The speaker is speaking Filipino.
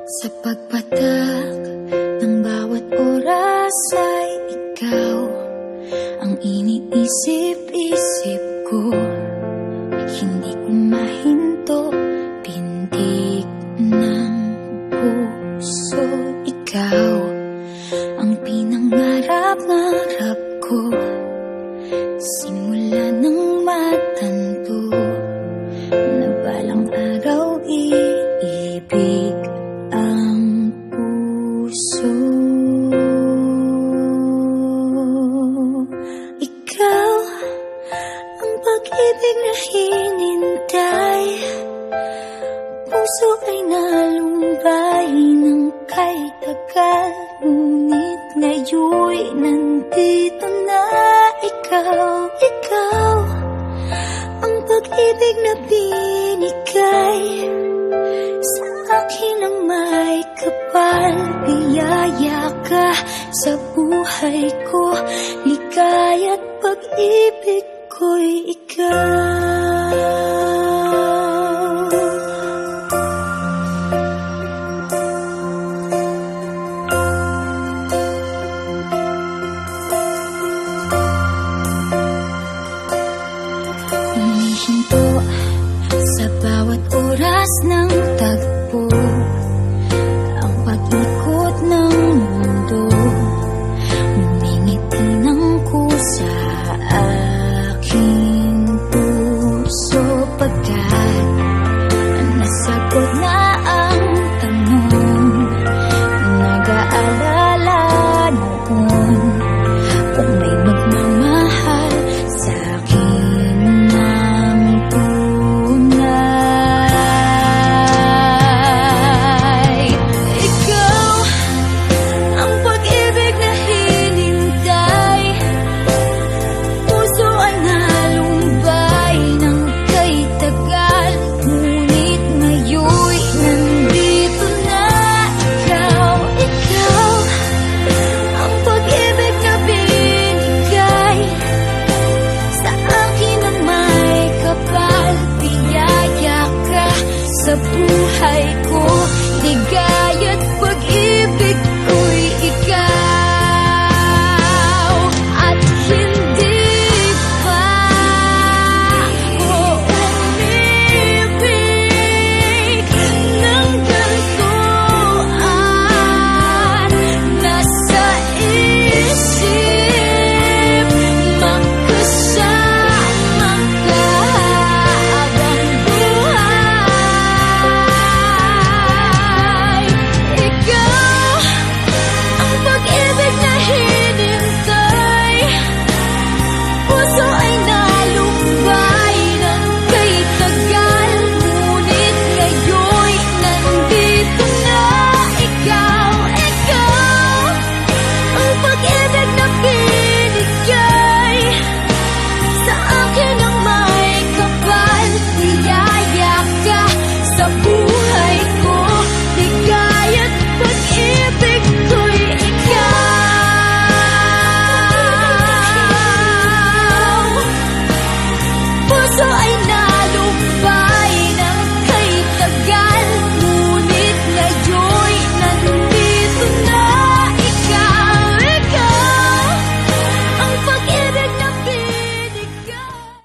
Sa pagpatak ng bawat oras ay ikaw ang iniisip-isip ko. Hindi ko mahinto, pintig ng puso. Ikaw ang pinangarap-ngarap ko, simula ng matanto na balang araw iibig ang puso. Ikaw ang pag-ibig na hinintay, puso ay nalumbay ng kay tagal, ngunit ngayon'y nandito na ikaw. Ikaw ang pag-ibig na binigay sa akin ang may kapal. Biyaya ka sa buhay ko, ligaya't pag-ibig ko'y ikaw. Humihinto sa bawat oras ng tagpo, ang pag-ikot ng mundo, ngumingiti ng kusa aking puso. Pagkat nasagot na ang tanong, nag-aalala noon kung may magmamahal sa'kin ng tunay. Ikaw ang pag-ibig na hinintay, puso ay nalumbay ng kay tagal, ngunit ngayon'y nandito na ikaw. Ikaw ang pag-ibig na binigay sa akin ang may kapal. Biyaya ka sa buhay ko, ligaya't